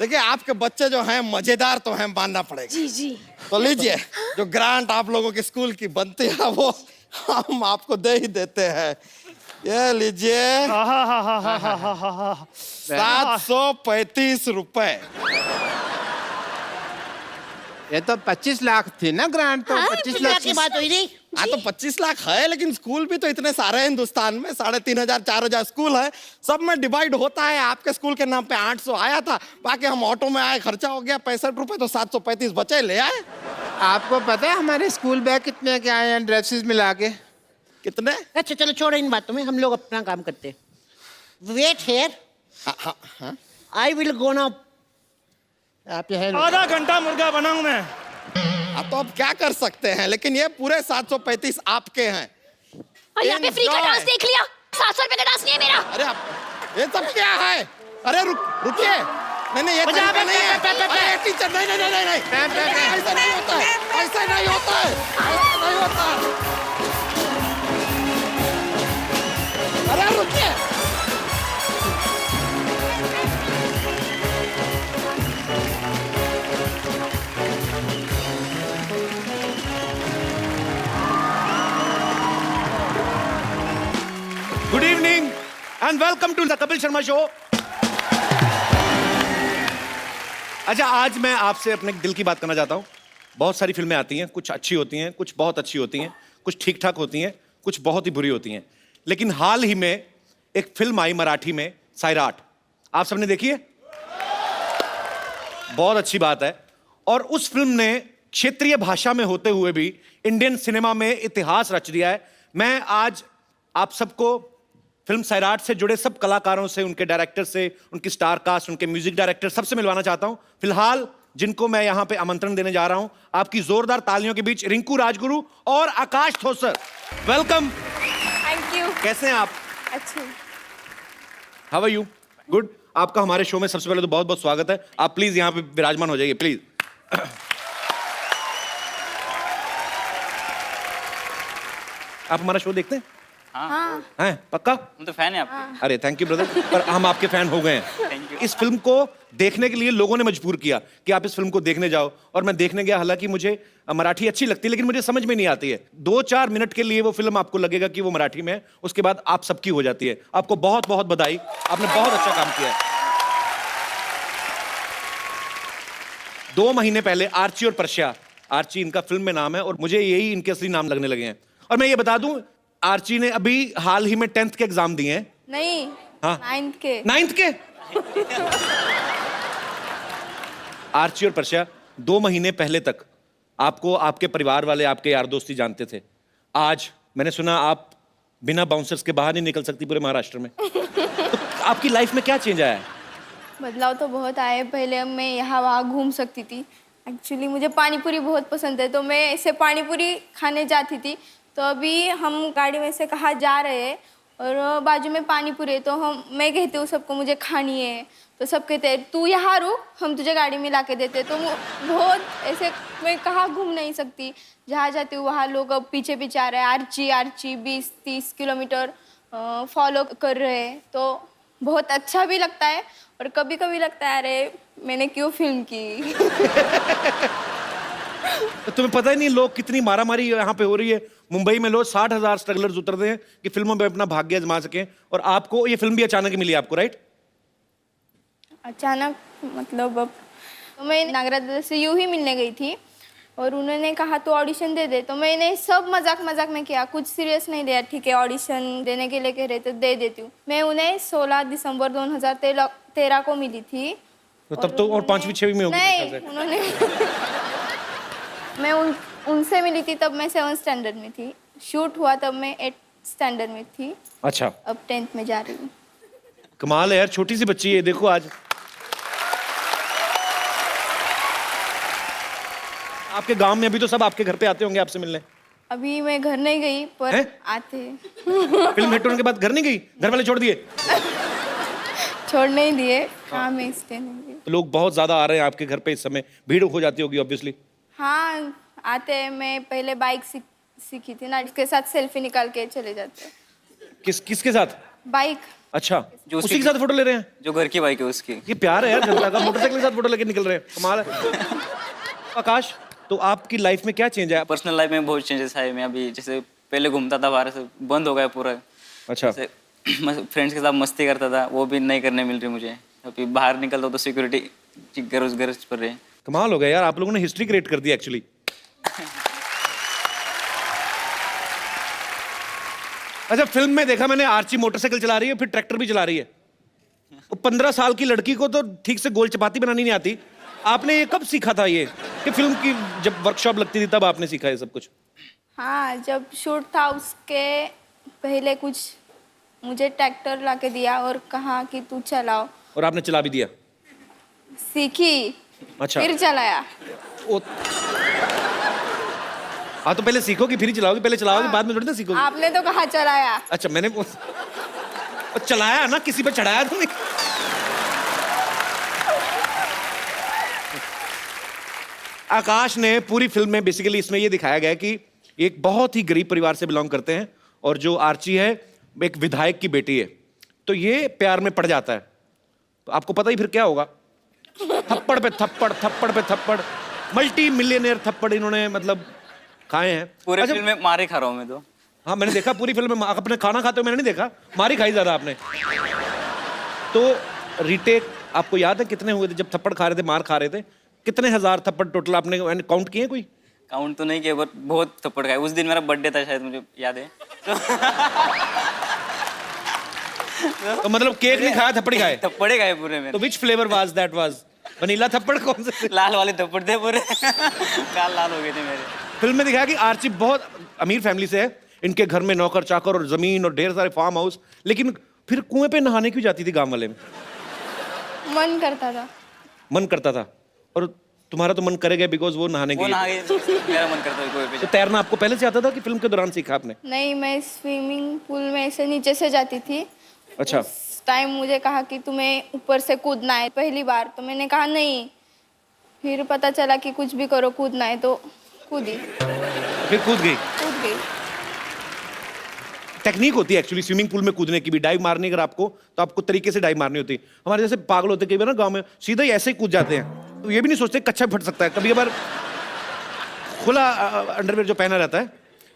देखिए आपके बच्चे जो हैं मजेदार तो हैं, मानना पड़ेगा। जी जी। तो लीजिए, जो ग्रांट आप लोगों के स्कूल की बनती है वो हम आपको दे ही देते हैं। ये लीजिए 735 रुपए। ये तो 25 लाख थी ना ग्रांट, तो 25 लाख की बात हुई नहीं। हाँ तो 25 लाख है, लेकिन स्कूल भी तो इतने सारे हैं हिंदुस्तान में, 3,500 4,000 स्कूल है, सब में डिवाइड होता है। आपके स्कूल के नाम पे 800 आया था, बाकी हम ऑटो में आए, खर्चा हो गया 65 रुपए, तो 735 बचे, ले आए। आपको पता है हमारे स्कूल बैग कितने के आए हैं ड्रेसेस मिला के? कितने? अच्छा चलो छोड़ो इन बातों में, हम लोग अपना काम करते हैं। Wait here, I will go now. आप यह आधा घंटा मुर्गा बनाऊं मैं। अब तो अब क्या कर सकते हैं, लेकिन ये पूरे 735 आपके हैं। और यहाँ पे फ्री का Enjoy. डांस देख लिया। 700 रुपए का डांस नहीं है मेरा। अरे ये सब क्या है? अरे रुकिए, नहीं ये तरीका नहीं है। अरे टीचर, नहीं नहीं नहीं नहीं, ऐसा नहीं होता है, ऐसा नहीं होता है, ऐसा नहीं होता है। अरे रुकिए, good evening and welcome to the Kapil Sharma show. अच्छा, आज मैं आपसे अपने दिल की बात करना चाहता हूँ। बहुत सारी फिल्में आती हैं, कुछ अच्छी होती हैं, कुछ बहुत अच्छी होती हैं, कुछ ठीक ठाक होती हैं, कुछ बहुत ही बुरी होती हैं। लेकिन हाल ही में एक फिल्म आई मराठी में, सैराट। आप सबने देखी है? बहुत अच्छी बात है। और उस फिल्म ने क्षेत्रीय भाषा में होते हुए भी इंडियन सिनेमा में इतिहास रच दिया है। मैं आज आप सबको फिल्म सैराट से जुड़े सब कलाकारों से, उनके डायरेक्टर से, उनकी स्टार कास्ट, उनके म्यूजिक डायरेक्टर, सबसे मिलवाना चाहता हूं। फिलहाल जिनको मैं यहां पे आमंत्रण देने जा रहा हूं, आपकी जोरदार तालियों के बीच रिंकू राजगुरु और Akash Thosar. Welcome. Thank you. कैसे हैं आप? अच्छी। How are you? गुड। आपका हमारे शो में सबसे पहले तो बहुत बहुत स्वागत है। आप प्लीज यहां पे विराजमान हो जाइए, प्लीज। आप हमारा शो देखते हैं? हाँ। हैं पक्का? हम तो फैन है आपके। अरे थैंक यू ब्रदर, पर हम आपके फैन हो गए हैं। Thank you. इस फिल्म को देखने के लिए लोगों ने मजबूर किया कि आप इस फिल्म को देखने जाओ, और मैं देखने गया। हालांकि मुझे मराठी अच्छी लगती है, लेकिन मुझे समझ में नहीं आती है। 2-4 मिनट के लिए वो फिल्म आपको लगेगा कि वो मराठी में है, उसके बाद आप सबकी हो जाती है। आपको बहुत बहुत बधाई, आपने बहुत अच्छा काम किया है। 2 महीने पहले आर्ची और पर्शिया, आर्ची इनका फिल्म में नाम है और मुझे यही इनके असली नाम लगने लगे हैं। और मैं ये बता दूं, आर्ची ने अभी हाल ही में 10th के एग्जाम दिए हैं। नहीं। हाँ। 9th के। 9th के? आर्ची और पर्शिया 2 महीने पहले तक आपको आपके परिवार वाले, आपके यार दोस्ती जानते थे। आज मैंने सुना आप बिना बाउंसर्स के बाहर नहीं निकल सकती पूरे महाराष्ट्र में। तो आपकी लाइफ में क्या चेंज आया है? बदलाव तो बहुत आए। पहले मैं यहाँ वहाँ घूम सकती थी। एक्चुअली मुझे पानीपुरी बहुत पसंद है, तो मैं ऐसे पानीपुरी खाने जाती थी। तो अभी हम गाड़ी में से कहाँ जा रहे हैं और बाजू में पानीपुरी है, तो मैं कहती हूँ सबको मुझे खानी है, तो सब कहते हैं तू यहाँ रुक, हम तुझे गाड़ी में ला के देते। तो बहुत ऐसे, मैं कहाँ घूम नहीं सकती। जहाँ जाती हूँ वहाँ लोग अब पीछे पीछे आ रहे हैं, आर्ची 20-30 किलोमीटर फॉलो कर रहे हैं। तो बहुत अच्छा भी लगता है और कभी कभी लगता है अरे मैंने क्यों फिल्म की। तो तुम्हें पता ही नहीं लोग कितनी मारामारी यहाँ पे हो रही है। मुंबई में लोग 60,000 स्ट्रगलर्स उतरते हैं कि फिल्मों में अपना भाग्य आजमा सकें, और आपको ये फिल्म भी अचानक मिली आपको, राइट? अचानक मतलब अब तो मैं नागराज दादा से यूं ही मिलने गई थी और उन्होंने कहा तो ऑडिशन दे दे। तो मैंने सब मजाक मजाक में किया, कुछ सीरियस नहीं लिया। ठीक है ऑडिशन देने के लिए कह रहे तो दे देती हूँ। मैं उन्हें 16 दिसंबर 2013 को मिली थी। तो तब तो और 5वीं 6वीं में होगी मेरे ख्याल नहीं, उन्होंने मैं उनसे मिली थी तब मैं 7th स्टैंडर्ड में थी। शूट हुआ तब मैं 8th स्टैंडर्ड में थी। से। अच्छा, अब 10th में जा रही हूँ। कमाल है यार, छोटी सी बच्ची है, देखो आज। आपके गांव में अभी तो सब आपके घर पे आते होंगे आपसे मिलने। अभी मैं घर नहीं गई पर हैं? आते। फिल्म हिट होने के बाद घर नहीं गई? घर वाले छोड़ दिए? छोड़ नहीं दिए। हाँ मैं इसलिए नहीं गई। तो लोग बहुत ज्यादा आ रहे हैं आपके घर पे इस समय, भीड़ हो जाती होगी ऑब्वियसली। हाँ आते हैं। मैं पहले बाइक सीखी थी ना, इसके साथ सेल्फी निकाल के चले जाते हैं। किसके साथ? बाइक अच्छा, जो उसी उसकी- के साथ फोटो ले रहे हैं? जो घर की बाइक है उसकी। ये प्यार है यार जनता का, मोटरसाइकिल के साथ फोटो लेके निकल रहे हैं, कमाल है। आकाश, तो आपकी लाइफ में क्या चेंज आया? पर्सनल लाइफ में बहुत चेंजेस आए। मैं अभी जैसे पहले घूमता था बाहर से, बंद हो गया पूरा। अच्छा, फ्रेंड्स के साथ मस्ती करता था, वो भी नहीं करने मिल रही मुझे। अभी बाहर निकलता हूं तो सिक्योरिटी गरज पर रही है। कमाल हो गया यार, आप लोगों ने हिस्ट्री क्रिएट कर दी एक्चुअली। अच्छा, फिल्म में देखा मैंने आर्ची मोटरसाइकिल चला रही है, फिर ट्रैक्टर भी चला रही है। 15 साल की लड़की को तो ठीक से गोल चपाती बनानी नहीं आती। आपने ये कब सीखा था ये, कि फिल्म की जब वर्कशॉप लगती थी तब आपने सीखा ये सब कुछ? हाँ, जब शूट था उसके पहले कुछ मुझे ट्रैक्टर ला के दिया और कहा कि तू चलाओ। और आपने चला भी दिया? सीखी, अच्छा। फिर चलाया। हाँ, तो पहले सीखोगी फिर ही चलाओगी, पहले चलाओगी बाद में थोड़ी ना सीखोगी। आपने तो कहा चलाया। अच्छा, मैंने चलाया ना, किसी पे चढ़ाया तो नहीं। आकाश ने पूरी फिल्म में बेसिकली इसमें ये दिखाया गया है कि एक बहुत ही गरीब परिवार से बिलोंग करते हैं, और जो आर्ची है एक विधायक की बेटी है, तो ये प्यार में पड़ जाता है। तो आपको पता ही फिर क्या होगा, थप्पड़ पे थप्पड़, थप्पड़ पे थप्पड़, मल्टी मिलियनेयर थप्पड़ इन्होंने मतलब खाए हैं। पूरे अच्छा, फिल्म में मारे खा रहा हूँ मैं तो। हाँ, मैंने देखा पूरी फिल्म में। अपने खाना खाते हुए मैंने नहीं देखा, मारी खाई ज्यादा आपने। तो रीटेक आपको याद है कितने हुए थे जब थप्पड़ खा रहे थे, मार खा रहे थे? कितने हजार थप्पड़ टोटल आपने काउंट किए कोई? काउंट तो नहीं किया, बट बहुत थप्पड़ खाए। उस दिन मेरा बर्थडे था शायद, मुझे याद है। तो मतलब केक नहीं खाया, थप्पड़ ही खाए? थप्पड़े खाए पूरे में। तो which flavour was that? Was vanilla थप्पड़? कौन से? लाल वाले थप्पड़ थे पूरे। गाल लाल हो गए थे मेरे। फिल्म में दिखाया कि आर्ची बहुत अमीर फैमिली से है, इनके घर में नौकर चाकर और जमीन और ढेर सारे फार्म हाउस, लेकिन फिर कुएं पे नहाने क्यों जाती थी गांव वाले में? मन करता था। मन करता था, और तुम्हारा तो मन करेगा बिकॉज वो नहाने वो गई। नहा गए, मेरा मन करता है कोई पे तो तैरना आपको पहले से आता था कि फिल्म के दौरान सीखा आपने? नहीं, मैं स्विमिंग पूल में ऐसे नीचे से जाती थी। अच्छा। उस टाइम मुझे कहा कि तुम्हें ऊपर से कूदना है पहली बार, तो मैंने कहा नहीं। फिर पता चला कि कुछ भी करो कूदना है, तो कूदी, फिर कूद गई। कूद गई। टेक्निक होती है एक्चुअली स्विमिंग पूल में कूदने की भी। डाइव मारनी अगर आपको, तो आपको तरीके से डाइव मारनी होती है। हमारे जैसे पागल होते कई बार ना गांव में, सीधा ही ऐसे ही कूद जाते हैं, तो ये भी नहीं सोचते कच्चा फट सकता है। कभी कभार खुला अंडरवेयर जो पहना रहता है।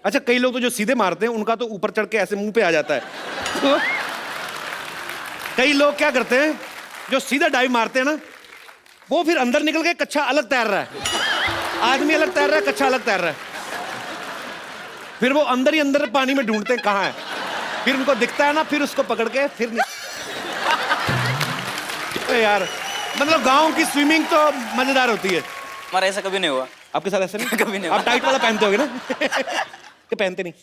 अच्छा, कई लोग तो जो सीधे मारते हैं उनका तो ऊपर चढ़ के ऐसे मुंह पे आ जाता है। तो कई लोग क्या करते हैं, जो सीधा डाइव मारते हैं ना, वो फिर अंदर निकल के कच्चा अलग तैर रहा है, आदमी अलग तैर रहा है, कच्चा अलग तैर रहा है। फिर वो अंदर ही अंदर पानी में ढूंढते हैं कहाँ है, फिर उनको दिखता है ना, फिर उसको पकड़ के फिर यार, मतलब गांव की स्विमिंग तो मजेदार होती है। हमारा ऐसा कभी नहीं हुआ। आपके साथ ऐसा नहीं? कभी नहीं। आप टाइट वाला पहनते होगे ना? कि पहनते नहीं?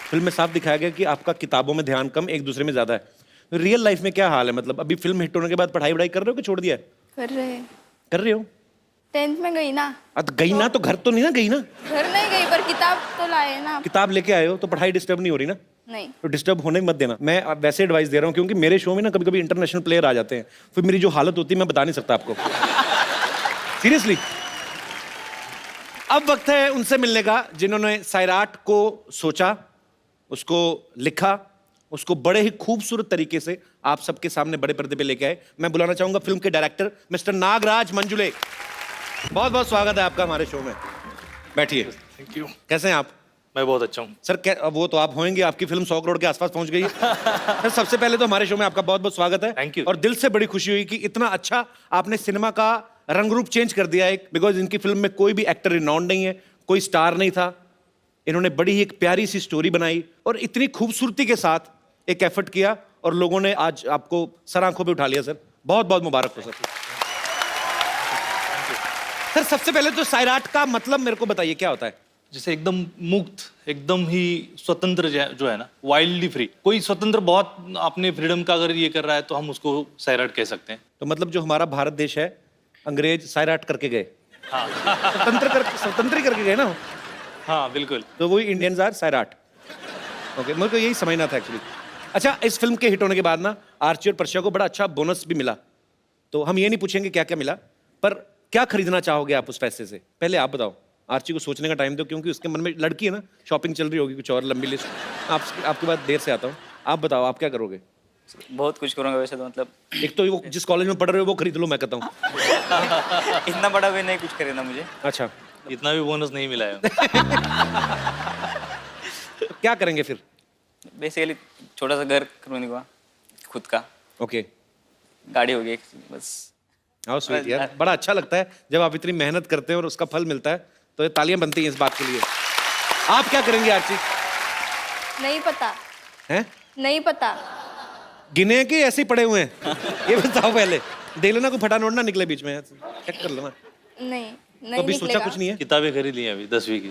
फिल्म में साफ दिखाया गया कि आपका किताबों में ध्यान कम, एक दूसरे में ज्यादा है। रियल लाइफ में क्या हाल है? मतलब अभी फिल्म हिट होने के बाद पढ़ाई वढ़ाई कर रहे हो कि छोड़ दिया है? कर रहे हैं। कर रहे हो? 10th में गई ना। अब गई ना तो घर तो नहीं ना गई ना? घर नहीं गई, पर किताब तो लाए ना। किताब लेके आए हो तो पढ़ाई डिस्टर्ब नहीं हो रही ना? नहीं। तो डिस्टर्ब होने मत देना। मैं अब वैसे एडवाइस दे रहा हूँ क्योंकि मेरे शो में ना कभी कभी इंटरनेशनल प्लेयर आ जाते हैं, फिर मेरी जो हालत होती है मैं बता नहीं सकता आपको। सीरियसली। अब वक्त है उनसे मिलने का जिन्होंने सैराट को सोचा, उसको लिखा, उसको बड़े ही खूबसूरत तरीके से आप सबके सामने बड़े पर्दे पे लेके आए। मैं बुलाना चाहूंगा फिल्म के डायरेक्टर मिस्टर नागराज मंजुले। बहुत बहुत स्वागत है आपका हमारे शो में। बैठिए। Thank you. कैसे हैं आप? मैं बहुत अच्छा हूँ सर वो तो आप होंगे, आपकी फिल्म 100 करोड़ के आसपास पहुंच गई है। सर, सबसे पहले तो हमारे शो में आपका बहुत बहुत स्वागत है। Thank you. और दिल से बड़ी खुशी हुई कि इतना अच्छा आपने सिनेमा का रंग रूप चेंज कर दिया है, बिकॉज इनकी फिल्म में कोई भी एक्टर रिनाउंड नहीं है, कोई स्टार नहीं था। इन्होंने बड़ी ही एक प्यारी सी स्टोरी बनाई और इतनी खूबसूरती के साथ एक एफर्ट किया, और लोगों ने आज आपको सर आंखों पे उठा लिया। सर, बहुत बहुत मुबारक हो सर। सर, सबसे पहले तो सैराट का मतलब मेरे को बताइए, क्या होता है? जैसे एकदम मुक्त, एकदम ही स्वतंत्र जो है ना, वाइल्डली फ्री। कोई स्वतंत्र बहुत अपने फ्रीडम का अगर ये कर रहा है तो हम उसको सैराट कह सकते हैं। तो मतलब जो हमारा भारत देश है, अंग्रेज सैराट करके गए। हाँ। स्वतंत्र ही करके गए ना। हाँ बिल्कुल। तो वही इंडियंस आर सैराट। ओके, मेरे को यही समझना था एक्चुअली। अच्छा, इस फिल्म के हिट होने के बाद ना आर्ची और पर्शिया को बड़ा अच्छा बोनस भी मिला। तो हम ये नहीं पूछेंगे क्या क्या मिला, पर क्या खरीदना चाहोगे आप उस पैसे से? पहले आप बताओ। आर्ची को सोचने का टाइम दो, क्योंकि उसके मन में लड़की है ना, शॉपिंग चल रही होगी कुछ और लंबी लिस्ट। आपके बाद देर से आता हूँ, आप बताओ आप क्या करोगे? बहुत कुछ करूँगा वैसे तो, मतलब एक तो वो जिस कॉलेज में पढ़ रहे हो वो खरीद लो, मैं कहता हूँ। इतना बड़ा भी नहीं कुछ खरीदना मुझे। अच्छा, इतना भी बोनस नहीं मिला है। तो क्या करेंगे फिर? बेसिकली छोटा सा घर करूँगा खुद का, ओके, गाड़ी होगी एक, बस। हाउ स्वीट यार, बड़ा अच्छा लगता है जब आप इतनी मेहनत करते हैं और उसका फल मिलता है, तो ये तालियां बनती हैं इस बात के लिए। आप क्या करेंगे आर्ची? नहीं पता, हैं? नहीं पता। गिने के ऐसे ही पड़े हुए हैं? ये बताओ पहले, देख लेना कोई फटा नोट ना निकले बीच में, चेक कर लेना। नहीं, तो नहीं अभी सोचा निकलेगा। कुछ नहीं है? किताबें खरीद ली हैं अभी 10वीं की,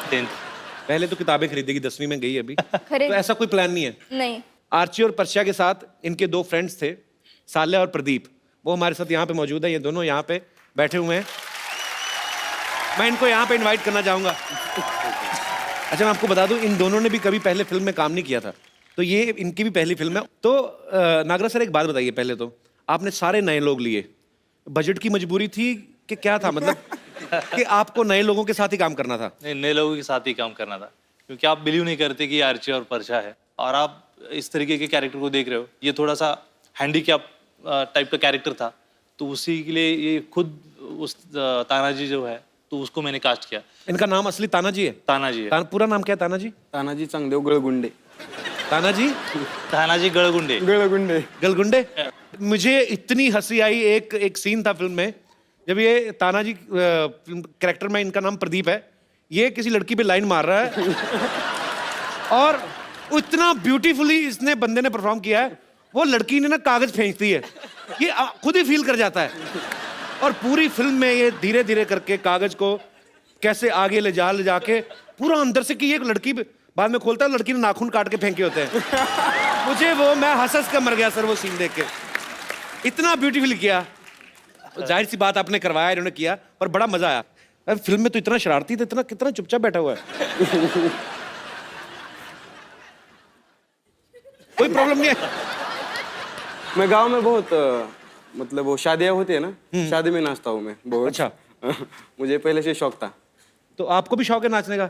10th। पहले तो किताबें खरीदेगी, 10वीं में गई अभी, खरीद- तो ऐसा कोई प्लान नहीं है? नहीं। आर्ची और पर्शिया के साथ इनके 2 फ्रेंड्स थे, साल्या और प्रदीप, वो हमारे साथ यहाँ पे मौजूद है। ये दोनों यहाँ पे बैठे हुए हैं, मैं इनको यहाँ पे इनवाइट करना चाहूंगा। अच्छा, मैं आपको बता दूं, इन दोनों ने भी कभी पहले फिल्म में काम नहीं किया था, तो ये इनकी भी पहली फिल्म है। तो नागराज सर, एक बात बताइए, पहले तो आपने सारे नए लोग लिए, बजट की मजबूरी थी कि क्या था, मतलब कि आपको नए लोगों के साथ ही काम करना था? नहीं, नए लोगों के साथ ही काम करना था, क्योंकि आप बिलीव नहीं करते कि ये आर्ची और पर्शा है, और आप इस तरीके के कैरेक्टर को देख रहे हो। ये थोड़ा सा हैंडीकैप टाइप का कैरेक्टर था, तो उसी के लिए ये खुद उस तानाजी जो है, तो उसको मैंने कास्ट किया। इनका नाम असली तानाजी है? तानाजी है। पूरा नाम क्या है तानाजी? तानाजी चांगदेव गळगुंडे। तानाजी तानाजी गळगुंडे। गळगुंडे। गलगुंडे। मुझे इतनी हंसी आई, एक सीन था फिल्म में, जब ये तानाजी कैरेक्टर में, इनका नाम प्रदीप है, ये किसी लड़की पे लाइन मार रहा है और इतना ब्यूटीफुली इसने बंदे ने परफॉर्म किया है, वो लड़की ने ना कागज फेंकती है, ये खुद ही फील कर जाता है, और पूरी फिल्म में ये धीरे धीरे करके कागज को कैसे आगे ले जाके पूरा अंदर से, कि ये एक लड़की बाद में खोलता है, लड़की ने नाखून काट के फेंके होते हैं। मुझे वो, मैं हंस कर मर गया सर वो सीन देख के, इतना ब्यूटीफुल किया। जाहिर सी बात, आपने करवाया, इन्होंने किया, पर बड़ा मजा आया। अब फिल्म में तो इतना शरारती था, कितना चुपचाप बैठा हुआ है। कोई प्रॉब्लम नहीं है? मैं गांव में बहुत मतलब वो शादियां होती है ना, शादी में नाचता हूँ मैं बहुत। अच्छा। मुझे पहले से शौक था। तो आपको भी शौक है नाचने का?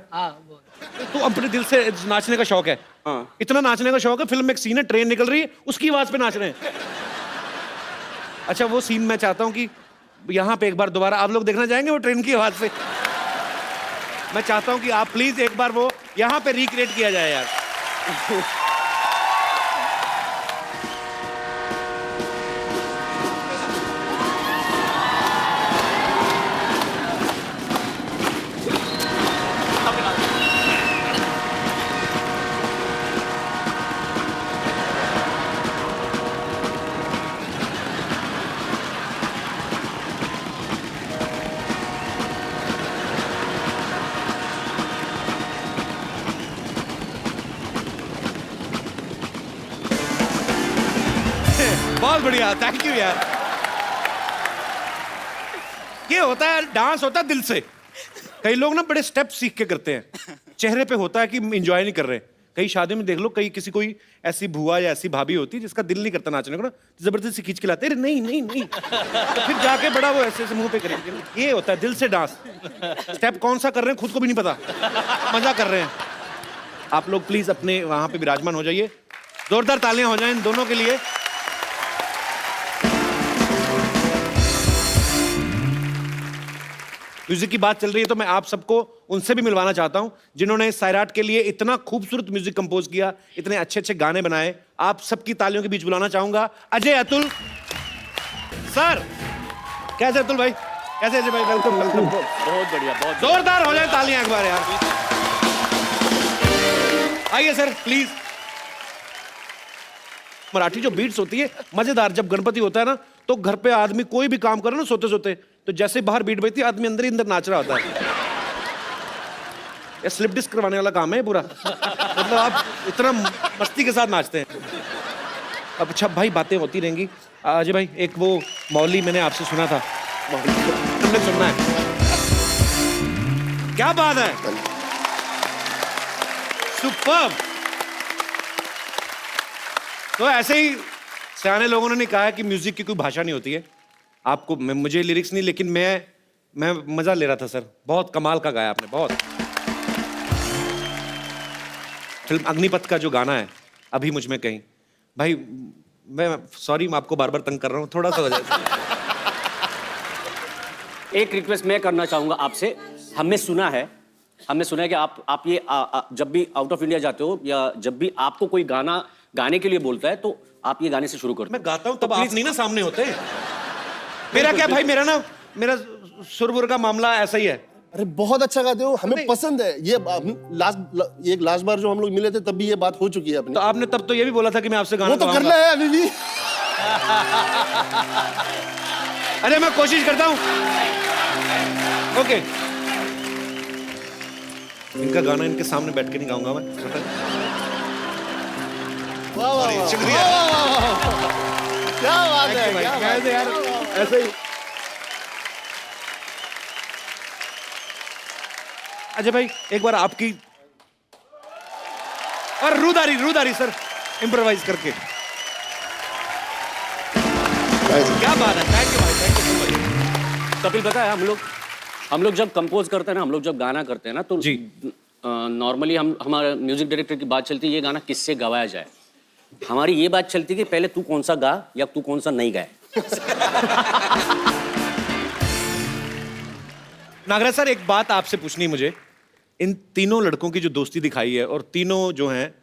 तो अपने दिल से नाचने का शौक है? हाँ। इतना नाचने का शौक है, फिल्म में एक सीन है, ट्रेन निकल रही है, उसकी आवाज पे नाच रहे हैं। अच्छा, वो सीन मैं चाहता हूँ कि यहाँ पे एक बार दोबारा आप लोग देखना चाहेंगे वो ट्रेन की आवाज से? मैं चाहता हूँ कि आप प्लीज एक बार वो यहाँ पे रिक्रिएट किया जाए यार। बहुत बढ़िया, थैंक यू यार। ये होता है, डांस होता है दिल से। कई लोग ना बड़े स्टेप सीख के करते हैं, चेहरे पे होता है कि एंजॉय नहीं कर रहे। कई शादी में देख लो, कई किसी कोई ऐसी बुआ या ऐसी भाभी होती है जिसका दिल नहीं करता नाचने को ना, जबरदस्ती खींच के लाते, अरे नहीं नहीं नहीं, तो फिर जाके बड़ा वो ऐसे ऐसे मुंह पे करेंगे। ये होता है दिल से डांस। स्टेप कौन सा कर रहे हैं खुद को भी नहीं पता, मजा कर रहे हैं। आप लोग प्लीज अपने वहां पे विराजमान हो जाइए, जोरदार तालियां हो जाएं इन दोनों के लिए। म्यूजिक की बात चल रही है तो मैं आप सबको उनसे भी मिलवाना चाहता हूं जिन्होंने सैराट के लिए इतना खूबसूरत म्यूजिक कंपोज किया, इतने अच्छे अच्छे गाने बनाए। आप सबकी तालियों के बीच बुलाना चाहूंगा अजय अतुल सर। कैसे अतुल भाई, कैसे अजय भाई? Welcome welcome. बहुत बढ़िया, बहुत जोरदार हो जाए तालियां एक बार यार। आइए सर प्लीज। मराठी जो बीट्स होती है मजेदार, जब गणपति होता है ना तो घर पे आदमी कोई भी काम करे ना सोते सोते, तो जैसे बाहर बीट बजती है आदमी अंदर ही अंदर नाच रहा होता है। ये स्लिप डिस्क करवाने वाला काम है पूरा। मतलब आप इतना मस्ती के साथ नाचते हैं। अब अच्छा भाई, बातें होती रहेंगी। अजय भाई, एक वो मौली मैंने आपसे सुना था, तुमने सुनना है? क्या बात है, सुपर्ब। तो ऐसे ही सियाने लोगों ने कहा है कि म्यूजिक की कोई भाषा नहीं होती है। आपको, मुझे लिरिक्स नहीं, लेकिन मैं मैं मजा ले रहा था सर, बहुत कमाल का गाया आपने, बहुत। फिल्म अग्निपथ का जो गाना है, अभी मुझ में कहीं, भाई मैं सॉरी, मैं आपको बार बार तंग कर रहा हूँ, थोड़ा सा हो जाए। एक रिक्वेस्ट मैं करना चाहूंगा आपसे। हमने सुना है कि आप ये जब भी आउट ऑफ इंडिया जाते हो या जब भी आपको कोई गाना गाने के लिए बोलता है तो आप ये गाने से शुरू करते हो। मैं गाता हूँ तब आप नहीं ना सामने होते। मेरा क्या भाई, मेरा सुरबुर का मामला ऐसा ही है। अरे बहुत अच्छा गाते हो, हमें पसंद है ये। लास्ट बार जो हम लोग मिले थे तब भी ये बात हो चुकी है अपनी। तो आपने तब तो ये भी बोला था कि मैं आपसे गाना वो तो करना है अभी भी। अरे मैं कोशिश करता हूँ। ओके, इनका गाना इनके सामने बैठ के नहीं गाऊंगा मैं। शुक्रिया, क्या बात है, क्या बात है यार, ऐसे ही। अजय भाई एक बार आपकी और रूदारी सर इम्प्रोवाइज करके। क्या बात है, थैंक यू भाई, thank you so much. Kapil पता है हम लोग जब कंपोज करते हैं ना, हम लोग जब गाना करते हैं ना तो जी नॉर्मली हमारे म्यूजिक डायरेक्टर की बात चलती है ये गाना किससे गवाया जाए। हमारी ये बात चलती है कि पहले तू कौन सा गा या तू कौन सा नहीं गाए। नागराज सर एक बात आपसे पूछनी मुझे, इन तीनों लड़कों की जो दोस्ती दिखाई है और तीनों जो हैं,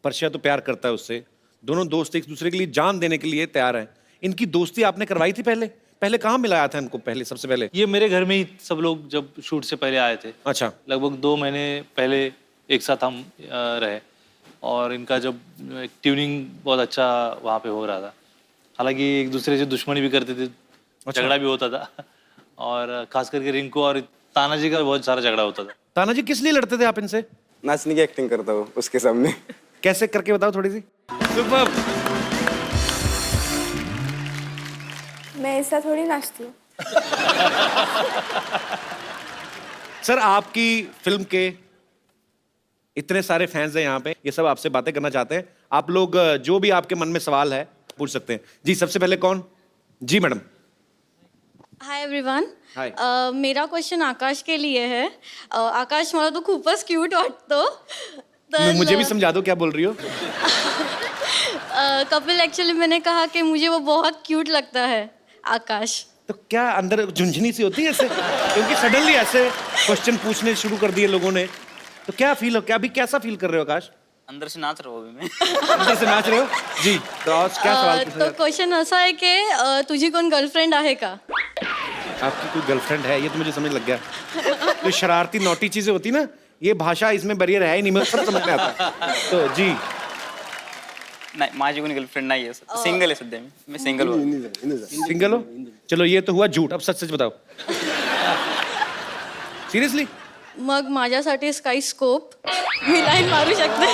परशिया तो प्यार करता है उससे, दोनों दोस्त एक दूसरे के लिए जान देने के लिए तैयार हैं, इनकी दोस्ती आपने करवाई थी पहले कहाँ मिलाया था इनको पहले, सबसे पहले? ये मेरे घर में ही सब लोग जब शूट से पहले आए थे। अच्छा। लगभग 2 महीने पहले एक साथ हम रहे और इनका जब ट्यूनिंग बहुत अच्छा वहाँ पे हो रहा था। हालांकि एक दूसरे से दुश्मनी भी करते थे, झगड़ा भी होता था और खास करके रिंकू और तानाजी का बहुत सारा झगड़ा होता था। तानाजी किस लिए लड़ते थे आप इनसे? नाचने की एक्टिंग करता हूँ उसके सामने। कैसे करके बताओ थोड़ी सी। सुपर। मैं ऐसा थोड़ी नाचती हूँ। सर आपकी फिल्म के इतने सारे फैंस हैं यहाँ पे, ये सब आपसे बातें करना चाहते हैं। आप लोग जो भी आपके मन में सवाल है पूछ सकते हैं। जी सबसे पहले कौन? जी मैडम। Hi everyone. हाय। मेरा क्वेश्चन आकाश के लिए है। आकाश मला तो खूपच क्यूट वाटतो। तर मुझे भी समझा दो क्या बोल रही हो। कपिल एक्चुअली मैंने कहा कि मुझे वो बहुत क्यूट लगता है आकाश। तो क्या अंदर झुंझुनी सी होती है ऐसे, क्योंकि सडनली ऐसे क्वेश्चन पूछने शुरू कर दिए लोगों ने, तो क्या फील हो, क्या अभी कैसा फील कर रहे हो आकाश? अंदर से नाच रहा हूँ अभी मैं। अंदर से नाच रहे हो जी। तो आज क्या सवाल पूछा? तो क्वेश्चन ऐसा है कि तुझी कोण गर्लफ्रेंड आहे का? आपकी कोई गर्लफ्रेंड है? ये तो मुझे समझ लग गया। तो शरारती नोटी चीजें होती ना, ये भाषा इसमें बैरियर है ही नहीं, मुझे सब समझ में आता है। तो जी नाही माझी कोणी गर्लफ्रेंड नाही आहे, सिंगल आहे सध्या मी सिंगल हूँ। सिंगल हो? चलो ये तो हुआ झूठ, अब सच सच बताओ। सीरियसली? मग माझ्यासाठी स्काई स्कोप मी लाईन मारू शकते?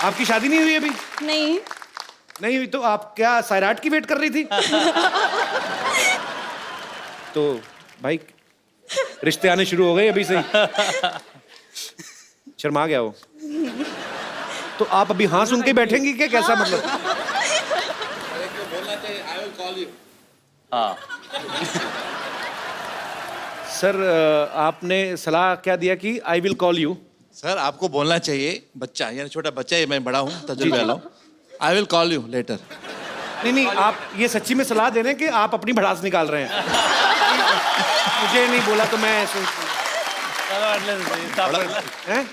आपकी शादी नहीं हुई अभी? नहीं हुई तो आप क्या सैराट की वेट कर रही थी? तो भाई रिश्ते आने शुरू हो गए अभी से ही। शर्मा गया वो। तो आप अभी हाँ सुन के बैठेंगी क्या, कैसा मतलब? हाँ। सर आपने सलाह क्या दिया कि I will call you? Sir आपको बोलना चाहिए, बच्चा यानी छोटा बच्चा है, मैं बड़ा हूँ, तजुर्बा वाला हूँ। I will call you later. नहीं आप ये सच्ची में सलाह दे रहे हैं कि आप अपनी भड़ास निकाल रहे हैं? मुझे नहीं बोला तो मैं ऐसे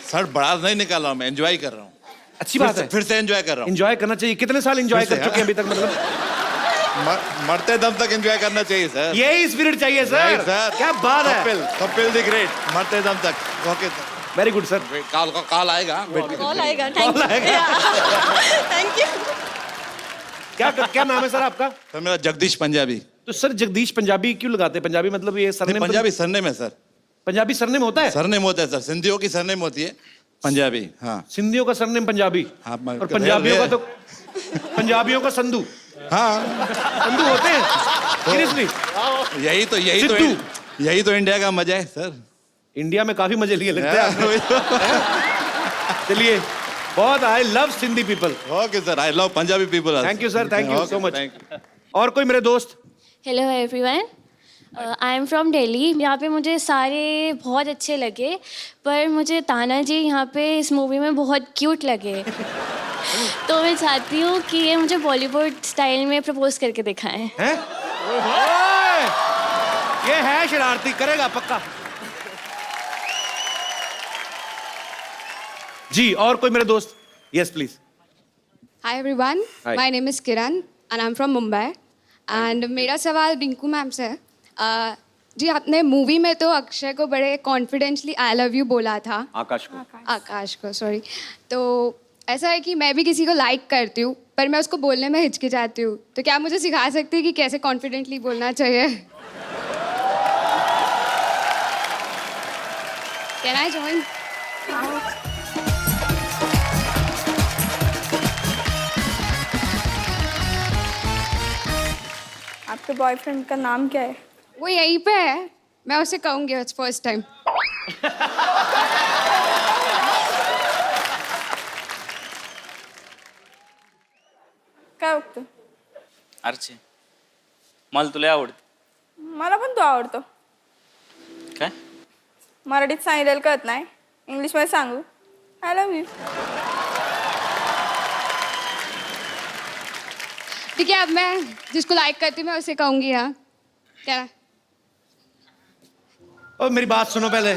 सर बड़ा नहीं निकाल रहा हूँ, मैं एंजॉय कर रहा हूँ। अच्छी बात है, फिर से एंजॉय कर रहा हूँ। एंजॉय करना चाहिए। कितने साल एंजॉय कर चुके हैं अभी तक? मतलब मरते दम तक एंजॉय करना चाहिए सर। यही स्पिरिट चाहिए सर। क्या बात है। कपिल द ग्रेट, मरते दम तक। Okay sir, very good sir. Call आएगा। कॉल आएगा। Thank you. क्या नाम है सर आपका? सर मेरा जगदीश पंजाबी। तो सर जगदीश पंजाबी क्यों लगाते हैं? पंजाबी मतलब ये सरनेम? पंजाबी सरनेम है सर। पंजाबी सरनेम होता है? सरनेम होता है सर, सिंधियों की सरनेम होती है पंजाबी। हाँ, सिंधियों का सरनेम पंजाबी। हाँ, और पंजाबियों का तो पंजाबियों का संधू। हाँ संधू होते हैं सीरियसली? यही तो इंडिया का मजा है सर। इंडिया में काफी मजे लिए लगते हैं। चलिए बहुत, I love Sindhi people. Okay sir, I love Punjabi people. Thank you sir, thank you so much. और कोई मेरे दोस्त? Hello everyone, I am from Delhi. यहाँ पे मुझे सारे बहुत अच्छे लगे, पर मुझे ताना जी यहाँ पे इस मूवी में बहुत क्यूट लगे। तो मैं चाहती हूँ कि ये मुझे बॉलीवुड स्टाइल में प्रपोज करके दिखाएं। हैं? ये है शरारती, करेगा पक्का। जी, और कोई मेरे दोस्त? Yes please. Hi everyone, Hi. My name is Kiran and I am from Mumbai. And मेरा सवाल रिंकू मैम से है। जी, आपने मूवी में तो अक्षय को बड़े कॉन्फिडेंटली आई लव यू बोला था। आकाश को सॉरी। तो ऐसा है कि मैं भी किसी को लाइक करती हूँ, पर मैं उसको बोलने में हिचकिचाती हूँ। तो क्या आप मुझे सिखा सकती हैं कि कैसे कॉन्फिडेंटली बोलना चाहिए? Can I join? आपके बॉयफ्रेंड का नाम क्या है? वो यहीं पे है, मैं उसे कहूँगी इट्स फर्स्ट टाइम। काय बघतो? आरची मला तुला आवडतं. मला पण तो आवडतो. काय? मराठीत सांगितलेलं कळत नाही, इंग्लिशमध्ये सांगू? I love you. ठीक है, अब मैं जिसको लाइक करती हूँ मैं उसे कहूँगी। हाँ, क्या? और मेरी बात सुनो पहले।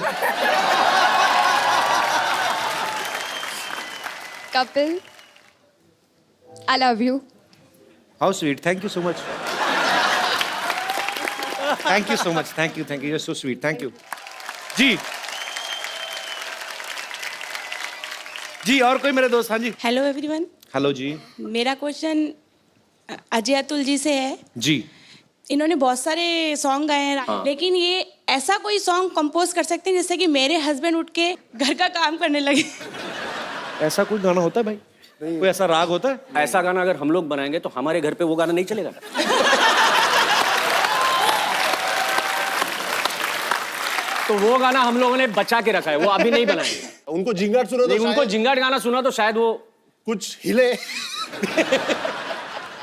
Kapil, I love you. How sweet, thank you so much. Thank you so much, thank you, you are so sweet, thank you. जी जी, और कोई मेरे दोस्त? हाँ जी। हेलो एवरीवन, हेलो जी। मेरा क्वेश्चन अजय अतुल जी से है। जी। इन्होंने बहुत सारे सॉन्ग गाए हैं, लेकिन ये ऐसा कोई सॉन्ग कंपोज कर सकते हैं जिससे कि मेरे हस्बैंड उठ के घर का काम करने लगे? ऐसा कोई गाना होता है भाई? कोई ऐसा राग होता है? ऐसा गाना अगर हम लोग बनाएंगे तो हमारे घर पे वो गाना नहीं चलेगा। तो वो गाना हम लोगों ने बचा के रखा है, वो अभी नहीं बनाएंगे। उनको जिंगाट सुना तो उनको जिंगाट गाना सुना तो शायद वो कुछ हिले।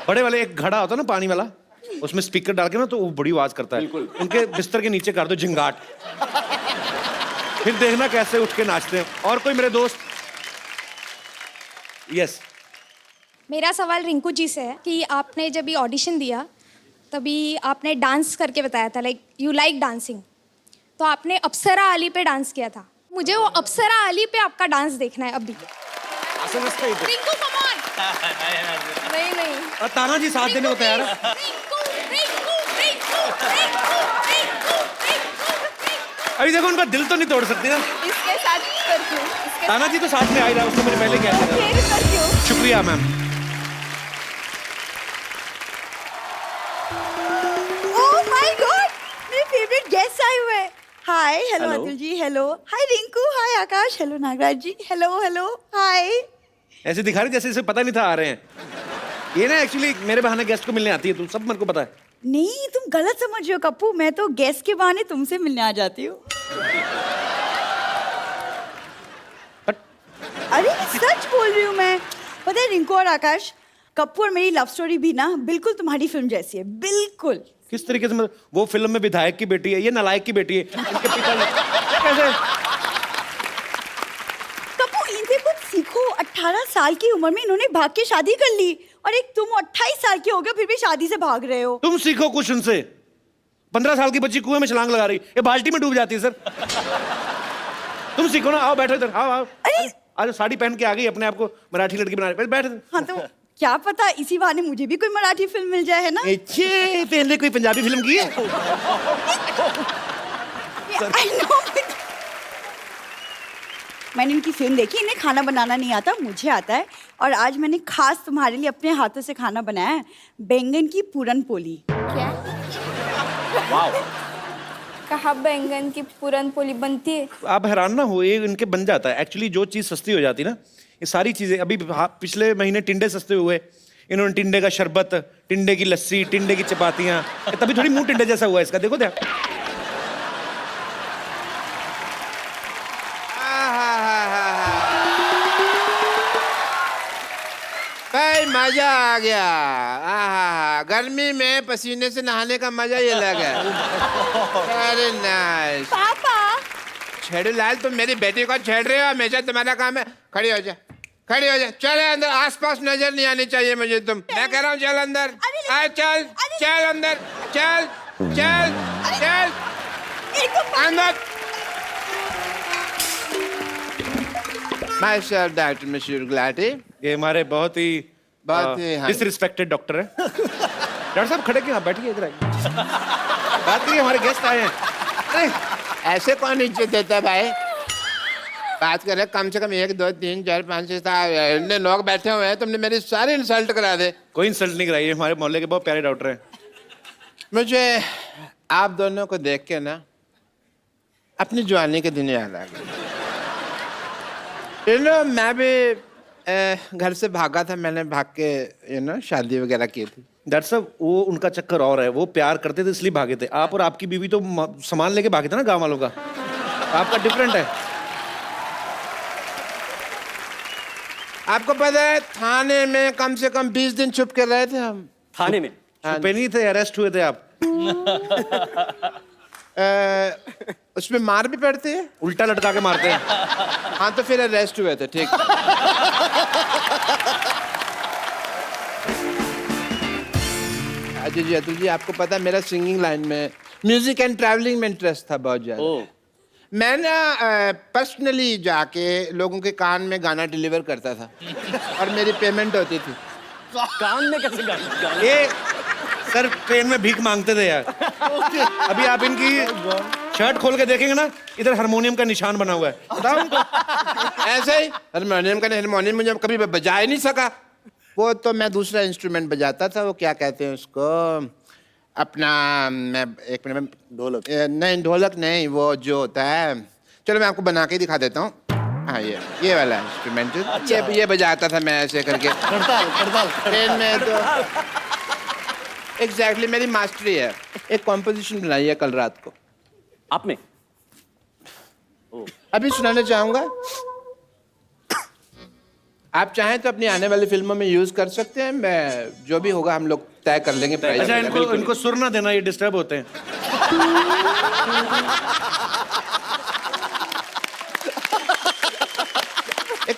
बड़े वाले एक घड़ा होता है ना पानी वाला, उसमें स्पीकर डाल के ना तो वो बड़ी आवाज करता है। उनके बिस्तर के नीचे कर दो जिंगाट, फिर देखना कैसे उठ के नाचते हैं। और कोई मेरे दोस्त? यस। मेरा सवाल रिंकू जी से है कि आपने जब ये ऑडिशन दिया तभी आपने डांस करके बताया था, लाइक यू लाइक डांसिंग, तो आपने अप्सरा अली पे डांस किया था। मुझे वो अप्सरा अली पे आपका डांस देखना है अभी। Rinku come on. नहीं नहीं, और ताना जी साथ देने को तैयार है। अभी देखो, उनका दिल तो नहीं तोड़ सकती ना। इसके साथ करती हूँ। ताना जी तो साथ में आ ही रहा, उसको मैंने पहले क्या था। शुक्रिया मैम। ओह माय गॉड, मेरे फेवरेट गेस्ट आए हुए हैं। हाय, हेलो अतुल जी, हेलो, हाय रिंकू, हाय आकाश, हेलो नागराज जी, हेलो हेलो, हाय। ऐसे दिखा रहे जैसे इसे पता नहीं था आ रहे हैं। ये ना एक्चुअली मेरे बहाने गेस्ट को मिलने आती है, तुम सब मेरे को पता है। नहीं, तुम गलत समझ रहे हो कप्पू, मैं तो गेस्ट के बहाने तुमसे मिलने आ जाती हूँ। अरे सच बोल रही हूँ मैं। पता है रिंकू और आकाश, कप्पू और मेरी लव स्टोरी भी ना बिल्कुल तुम्हारी फिल्म जैसी है, बिल्कुल। किस तरीके से? मतलब वो फिल्म में विधायक की बेटी है, ये नालायक की बेटी है। इनके पिता कैसे? कप्पू, इनसे कुछ सीखो। 18 साल की उम्र में इन्होंने भाग के शादी कर ली, और एक तुम 28 साल के हो गए फिर भी शादी से भाग रहे हो। तुम सीखो कुछ उनसे। 15 साल की बच्ची कुएं में छलांग लगा रही, ये बाल्टी में डूब जाती है। सर तुम सीखो ना, आओ बैठो इधर, आओ आओ। आज साड़ी पहन के आ गई, अपने आप को मराठी लड़की बना रही, बैठ। हाँ तो क्या पता इसी बहाने मुझे भी कोई मराठी फिल्म मिल जाए, है ना? पहले कोई पंजाबी फिल्म की है? मैंने इनकी फिल्म देखी, इन्हें खाना बनाना नहीं आता, मुझे आता है। और आज मैंने खास तुम्हारे लिए अपने हाथों से खाना बनाया है, बैंगन की पूरन पोली। क्या? कहाँ बैंगन की पूरन पोली बनती है? आप हैरान ना हो, ये इनके बन जाता है। एक्चुअली जो चीज सस्ती हो जाती है ना, ये सारी चीजें। अभी पिछले महीने टिंडे सस्ते हुए, इन्होंने टिंडे का शरबत, टिंडे की लस्सी, टिंडे की चपातियां, तभी थोड़ी मुंह टिंडे जैसा हुआ इसका। देखो क्या भाई मजा आ गया। आहा, गर्मी में पसीने से नहाने का मजा ही अलग है। Very nice. पापा छेड़ू लाल, तुम मेरी बेटी को छेड़ रहे हो, हमेशा तुम्हारा काम है। खड़ी हो जा, खड़ी हो जा, चल अंदर, आसपास नजर नहीं आनी चाहिए मुझे तुम। मैं कह रहा हूँ चल अंदर, आ चल, चल अंदर, चल चल चल अंदर। माय डॉक्टर मिस्टर गुलाटी, ये हमारे बहुत ही हाँ। डिसरिस्पेक्टेड डॉक्टर है। डॉक्टर साहब खड़े क्यों, आप बैठिए इधर आइए। बात करिए, हमारे गेस्ट आए हैं। अरे ऐसे कौन इज्जत देता है भाई? बात कर रहे, कम से कम 1 2 3 4 5 6 7 लोग बैठे हुए हैं, तुमने मेरी सारी इंसल्ट करा दे। कोई इंसल्ट नहीं कराई, हमारे मोहल्ले के बहुत प्यारे डॉक्टर हैं। मुझे आप दोनों को देख के ना अपनी जवानी के दिन याद आ गए। मैं भी घर से भागा था, मैंने भाग के शादी वगैरह की थी। डॉक्टर साहब वो उनका चक्कर और है, वो प्यार करते थे इसलिए भागे थे। आप और आपकी बीवी तो सामान लेके भागे थे ना गांव वालों का, आपका डिफरेंट है। आपको पता है थाने में कम से कम 20 दिन छुप के रहे थे हम। थाने में छुपे नहीं थे, अरेस्ट हुए थे आप। उसमें मार भी पड़ती है, उल्टा लटका के मारते हैं। हाँ तो फिर अरेस्ट हुए थे, ठीक। अजय जी, अतुल जी, आपको पता है मेरा सिंगिंग लाइन में, म्यूजिक एंड ट्रैवलिंग में इंटरेस्ट था बहुत ज्यादा। मैं ना पर्सनली जाके लोगों के कान में गाना डिलीवर करता था और मेरी पेमेंट होती थी। कान में कैसे गाना? ये सर ट्रेन में भीख मांगते थे यार। अभी आप इनकी शर्ट खोल के देखेंगे ना, इधर हारमोनियम का निशान बना हुआ है, बताओ उनको। ऐसे ही हारमोनियम मुझे कभी बजा ही नहीं सका। वो तो मैं दूसरा इंस्ट्रूमेंट बजाता था, वो क्या कहते हैं उसको, अपना, मैं एक मिनट में, ढोलक नहीं, ढोलक नहीं, वो जो होता है, चलो मैं आपको बना के दिखा देता हूँ। हाँ ये वाला इंस्ट्रूमेंट, ये बजाता था मैं ऐसे करके ट्रेन में। तो एग्जैक्टली मेरी मास्टरी है। एक कॉम्पोजिशन बनाई है कल रात को आपने, अभी सुनाना चाहूंगा। आप चाहें तो अपनी आने वाली फिल्मों में यूज कर सकते हैं। मैं जो भी होगा हम लोग तय कर लेंगे प्राइस। अच्छा, इनको सुर ना देना, ये डिस्टर्ब होते हैं।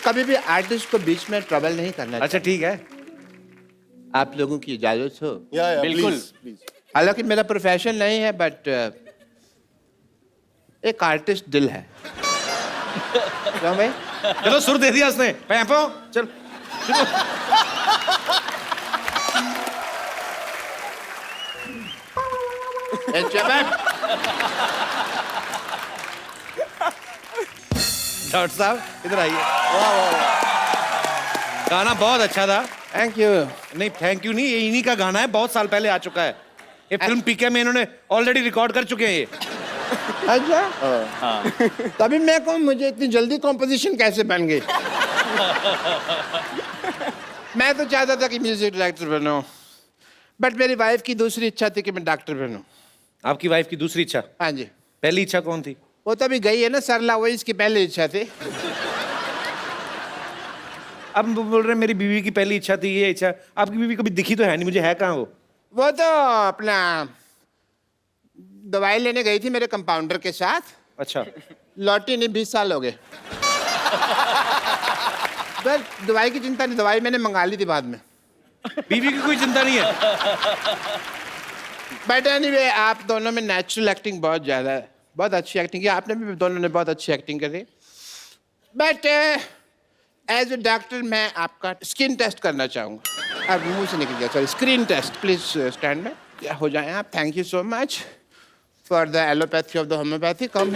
कभी भी आर्टिस्ट को बीच में ट्रबल नहीं करना। अच्छा ठीक है, आप लोगों की इजाजत हो? बिल्कुल। हालांकि मेरा प्रोफेशन नहीं है, बट एक आर्टिस्ट दिल है। क्यों भाई? चलो सुर दे दिया उसने, पैपो चल। डॉक्टर साहब इधर आइए। गाना बहुत अच्छा था। Thank you. नहीं थैंक यू नहीं, ये इन्हीं का गाना है, बहुत साल पहले आ चुका है। ये फिल्म पीके में इन्होंने ऑलरेडी रिकॉर्ड कर चुके हैं ये। अच्छा हाँ। तभी मैं कहूँ मुझे इतनी जल्दी कॉम्पोजिशन कैसे बन गई। मैं तो चाहता था कि म्यूजिक डायरेक्टर बनूं, बट मेरी वाइफ की दूसरी इच्छा थी कि मैं डॉक्टर बनूं। आपकी वाइफ की दूसरी इच्छा? हाँ जी। पहली इच्छा कौन थी? वो तो अभी गई है ना सरला, वही इसकी पहली इच्छा थी। अब बोल रहे मेरी बीवी की पहली इच्छा थी ये इच्छा। आपकी बीवी कभी दिखी तो है नहीं मुझे, है कहाँ वो? वो तो अपना दवाई लेने गई थी मेरे कंपाउंडर के साथ। अच्छा। लौटी नहीं, 20 साल हो गए। बस दवाई की चिंता नहीं, दवाई मैंने मंगा ली थी बाद में। बीवी की कोई चिंता नहीं है। बट एनीवे, आप दोनों में नेचुरल एक्टिंग बहुत ज्यादा है, बहुत अच्छी एक्टिंग की आपने भी, दोनों ने बहुत अच्छी एक्टिंग करी। बट एज ए डॉक्टर मैं आपका स्किन टेस्ट करना चाहूँगा। अब मुंह से निकल गया, sorry, screen test. Please stand में हो जाए आप। Thank you so much for the allopathy of the homeopathy. Come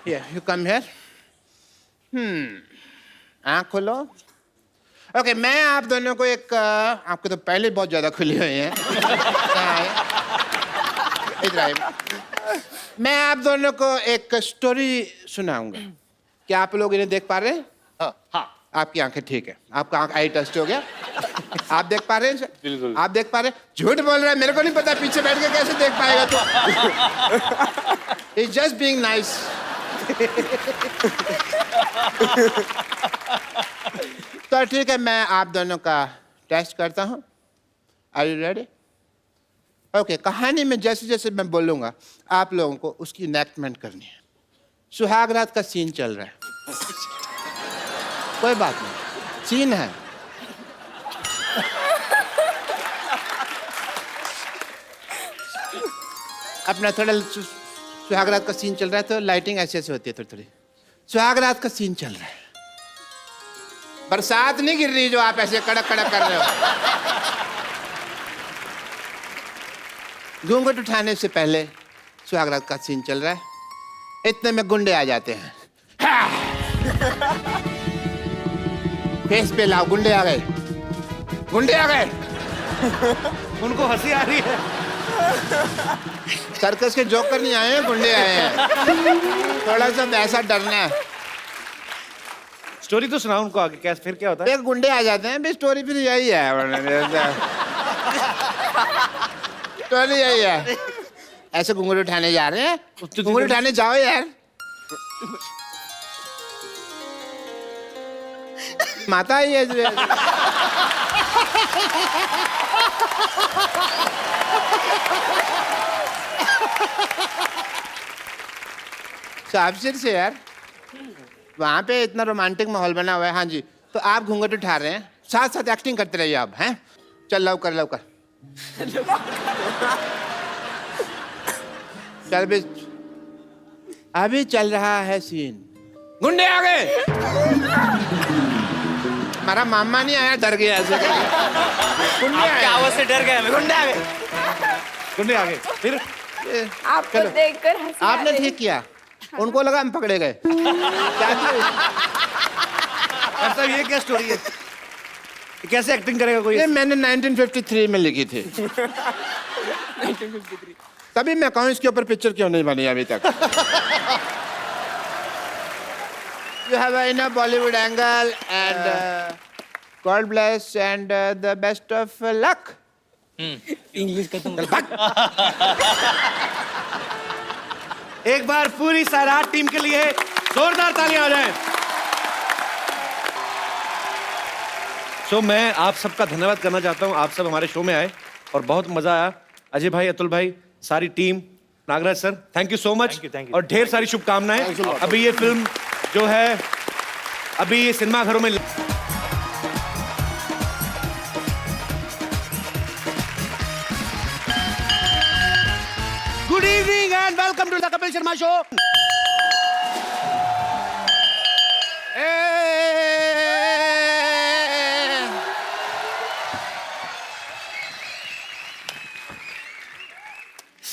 here, you come here. आँख खोलो। ओके, मैं आप दोनों को एक, आपको तो पहले बहुत ज्यादा खुली हुई है। इधर आइए। मैं आप दोनों को एक स्टोरी सुनाऊंगा। क्या आप लोग इन्हें देख पा रहे हैं? हाँ। आपकी आंखें ठीक है, आपका आंख आई टेस्ट हो गया। आप देख पा रहे हैं? बिल्कुल। आप देख पा रहे हैं? झूठ बोल रहा है, मेरे को नहीं पता, पीछे बैठ के कैसे देख पाएगा तू? He's just being nice. तो ठीक है, मैं आप दोनों का टेस्ट करता हूँ। Are you ready? ओके, कहानी में जैसे जैसे मैं बोलूँगा आप लोगों को उसकी इनेक्टमेंट करनी है। सुहाग रात का सीन चल रहा है। कोई बात नहीं, सीन है। अपना थोड़ा सुहाग रात का सीन चल रहा है तो लाइटिंग ऐसे ऐसे होती है थोड़ी थोड़ी। सुहाग रात का सीन चल रहा है, बरसात नहीं गिर रही जो आप ऐसे कड़क कड़क कर रहे हो। घूंघट उठाने से पहले सुहाग रात का सीन चल रहा है, इतने में गुंडे आ जाते हैं। फेस पे लाओ, गुंडे आ गए, गुंडे आ गए। उनको हंसी आ रही है। सर्कस के जोकर नहीं आए हैं, गुंडे आए हैं। थोड़ा सा ऐसा डरना है। स्टोरी तो सुनाओ उनको आगे, कैसे फिर क्या होता है? एक गुंडे आ जाते हैं, भी स्टोरी फिर यही है। स्टोरी यही है। ऐसे घुंघरू उठाने जा रहे हैं, घुंघरू उठाने जाओ यार। माता ही है। साफसिर से यार, वहाँ पे इतना रोमांटिक माहौल बना हुआ है। हाँ जी, तो आप घूंघट उठा रहे हैं, साथ साथ एक्टिंग करते रहिए आप, हैं? चल लव कर, लव कर। चल भी, अभी चल रहा है सीन। गुंडे आ गए। हमारा मामा नहीं आया, डर गया ऐसे। गुंडे आए, आवाज से डर गया। गुंडे आ गए, गुंडे आ गए। फिर आपको देखकर हंसी आ आपने रही। ठीक किया, उनको लगा हम पकड़े गए। ऐसा ये क्या स्टोरी है? कैसे एक्टिंग करेगा कोई? ये मैंने 1953 में लिखी थी। 1953। तभी मैं कहूँ इसके ऊपर पिक्चर क्यों नहीं बनी अभी तक। You have enough Bollywood angle and God bless and the best of luck. English का तुम एक बार पूरी सैराट टीम के लिए जोरदार तालियां हो जाएं। सो मैं आप सबका धन्यवाद करना चाहता हूं, आप सब हमारे शो में आए और बहुत मजा आया। अजय भाई, अतुल भाई, सारी team, Nagraj sir, thank you so much और ढेर सारी शुभकामनाएं। अभी ये फिल्म जो है अभी ये सिनेमा घरों में good evening and welcome to the Kapil Sharma show.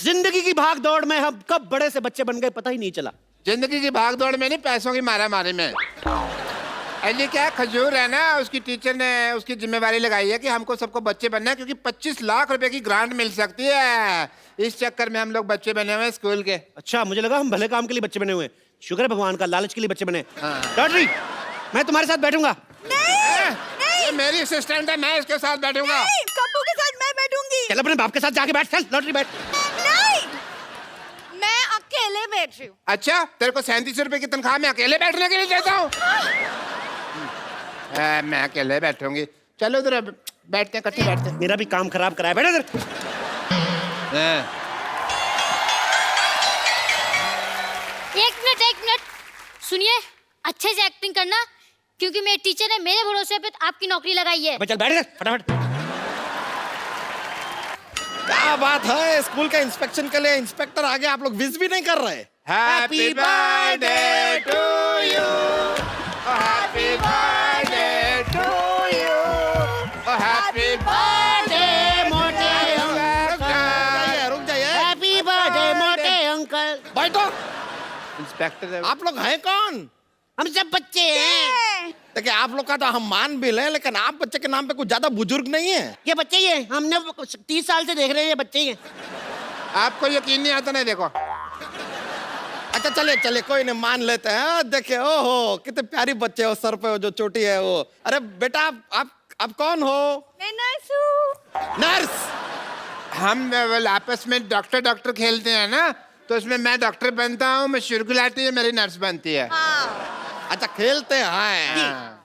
जिंदगी की भाग दौड़ में हम कब बड़े से बच्चे बन गए पता ही नहीं चला। जिंदगी की भाग दौड़ में नहीं, पैसों की मारा मारी में। अली क्या खजूर है ना, उसकी टीचर ने उसकी जिम्मेवारी लगाई है कि हमको सबको बच्चे बनना है, क्योंकि 25 लाख रुपए की ग्रांट मिल सकती है। इस चक्कर में हम लोग बच्चे बने हुए हैं स्कूल के। अच्छा, मुझे लगा हम भले काम के लिए बच्चे बने हुए हैं। शुक्र है भगवान का, लालच के लिए बच्चे बने। लॉटरी, मैं तुम्हारे साथ बैठूंगा। ये मेरी असिस्टेंट है, मैं इसके साथ बैठूंगा। कप्पू के साथ मैं बैठूंगी। चल अपने बाप के साथ जाके बैठ, चल लॉटरी बैठ। नहीं, मैं अकेले बैठ रही हूँ। अच्छा, तेरे को 37 रुपए की तनख्वाह मैं अकेले बैठने के लिए देता हूँ? मैं अकेले बैठूंगी। चलो उधर बैठते हैं, इकट्ठे बैठते हैं। मेरा भी काम खराब कराया, बैठ इधर। एक मिनट सुनिए, अच्छे से एक्टिंग करना, क्योंकि मेरे टीचर ने मेरे भरोसे पे आपकी नौकरी लगाई है। चल बैठ इधर फटाफट। क्या बात है, स्कूल के इंस्पेक्शन के लिए इंस्पेक्टर आगे, आप लोग विश भी नहीं कर रहे। Happy birthday to you, happy birthday to you, happy birthday मोटे अंकल। रुक जाइए। हैप्पी बर्थडे मोटे अंकल। बैठो। इंस्पेक्टर आप लोग हैं कौन? हम सब बच्चे हैं। देखिए, आप लोग का तो हम मान भी लें, लेकिन आप बच्चे के नाम पे कुछ ज्यादा बुजुर्ग नहीं है। ये बच्चे ही हैं, हमने 30 साल से देख रहे हैं, ये बच्चे ही हैं। आपको यकीन नहीं आता? नहीं देखो। अच्छा चले चले, कोई नहीं, मान लेते हैं। देखिए, ओहो कितने प्यारी बच्चे हो, सर पे वो जो चोटी है वो। अरे बेटा, आप कौन हो? मैं नर्स हूँ। नर्स? हम आपस में डॉक्टर खेलते हैं ना, तो उसमें मैं डॉक्टर बनता हूँ, मैं शुरुगुलाटी है, मेरी नर्स बनती है। अच्छा, खेलते हैं।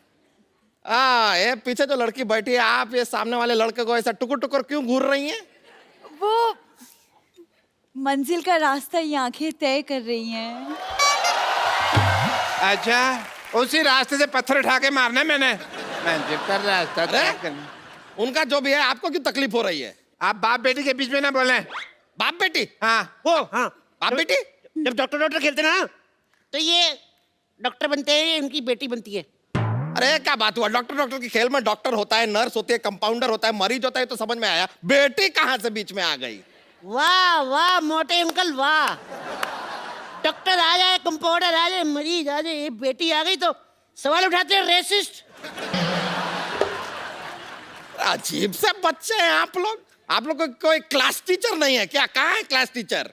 ये पीछे जो लड़की बैठी है, आप ये सामने वाले लड़के को ऐसा टुकुर टुकुर क्यों घूर रही हैं? वो मंजिल का रास्ता ये आंखें तय कर रही हैं। अच्छा, उसी रास्ते से पत्थर उठा के मारना है मैंने। मंजिल का रास्ता तय करना। उनका जो भी है, आपको क्यों तकलीफ हो रही है? आप बाप बेटी के बीच में ना बोले। बाप बेटी? हाँ हाँ बाप बेटी? जब डॉक्टर खेलते ना तो ये डॉक्टर बनते हैं, इनकी बेटी बनती है। अरे क्या बात हुआ, डॉक्टर के खेल में डॉक्टर होता है, नर्स होती है, कंपाउंडर होता है, मरीज होता है, तो समझ में आया। बेटी कहाँ से बीच में आ गई? वाह वाह मोटे अंकल वाह। डॉक्टर आ जाए, कंपाउंडर आ जाए, मरीज आ जाए, ये बेटी आ गई तो सवाल उठाते हैं रेसिस्ट। अजीब से बच्चे हैं आप लोग। आप लोग को कोई क्लास टीचर नहीं है क्या? कहाँ है क्लास टीचर?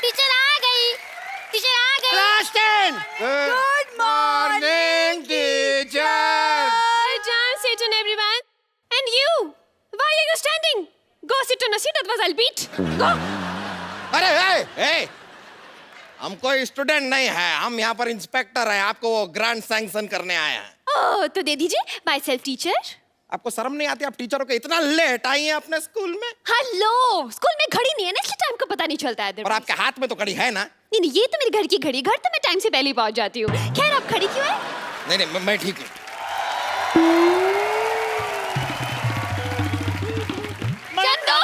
टीचर आ गई, टीचर आ गई। Class 10। Good morning teacher. John, sit on everyone. And you, why are you standing? Go sit on a seat, otherwise I'll beat. Go. अरे ए, हम कोई स्टूडेंट नहीं है, हम यहाँ पर इंस्पेक्टर हैं, आपको वो ग्रांट सैंक्शन करने आए हैं। ओह, तो दे दीजिए, माई सेल्फ टीचर। आपको शर्म नहीं आती? आप टीचरों को इतना लेट आई हैं अपने स्कूल में? हेलो, स्कूल में घड़ी नहीं है ना, इसलिए टाइम का पता नहीं चलता है। और आपके हाथ में तो घड़ी है ना? नहीं नहीं, ये तो मेरे घर की घड़ी, घर तो मैं टाइम से पहले ही पहुंच जाती हूँ। खैर, आप खड़ी क्यों है? नहीं नहीं, मैं ठीक हूँ। चंदू,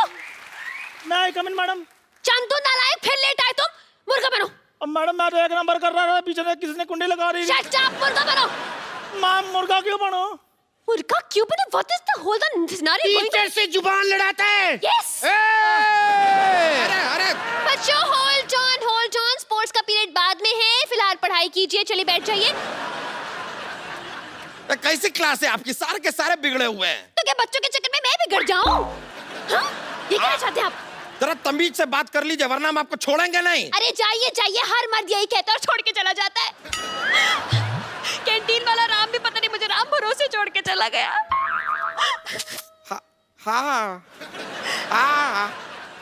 मैं कमिन मैडम। चंदू नालायक, फिर लेट आए तुम। मुर्गा बनो। अब मैडम मैं तो 1 नंबर कर रहा था, पीछे से किसी ने कुंडी लगा रही थी। शट अप, मुर्गा बनो। मैम मुर्गा क्यों बनो? मुर्गा क्यों बनो? What is the whole scenario? Teacher से जुबान लड़ाता है। Yes. अरे बच्चों, hold on. स्पोर्ट्स का पीरियड बाद में है, फिलहाल पढ़ाई कीजिए। चलिए बैठ जाइए। कैसी क्लास है आपकी? सारे के सारे बिगड़े हुए हैं। तो क्या बच्चों के चक्कर में मैं बिगड़ जाऊं? हाँ? ये कहना चाहते हैं आप? जरा तमीज से बात कर लीजिए, वरना हम आपको छोड़ेंगे नहीं। अरे जाइए, हर मर्द यही कहता है और छोड़ के चला जाता है। कैंटीन वाला राम भी पता नहीं मुझे राम भरोसे छोड़ के चला गया। हाँ,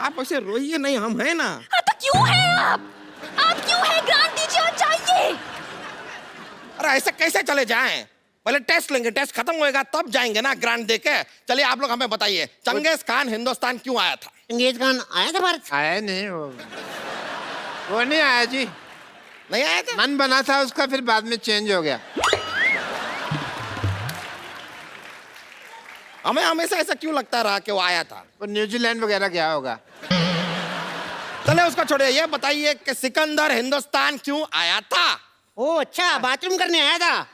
आप ऐसे रोइए नहीं, हम हैं ना। हाँ, तो क्यों है आप क्यों है? ग्रांट दीजिए और जाइए। अरे ऐसे कैसे चले जाएं? पहले टेस्ट लेंगे, टेस्ट खत्म होएगा तब जाएंगे ना ग्रांट देके। चलिए आप लोग हमें बताइए, चंगेज खान हिंदुस्तान क्यों आया था? चंगेज खान आया था भारत? आया नहीं, वो नहीं आया जी। नहीं आया था? मन बना था उसका, फिर बाद में चेंज हो गया। हमें हमेशा ऐसा क्यों लगता रहा कि वो आया था? वो न्यूजीलैंड वगैरह गया होगा। चले उसको छोड़िए, ये बताइए कि सिकंदर हिंदुस्तान क्यों आया था? ओ अच्छा, बाथरूम करने आया था।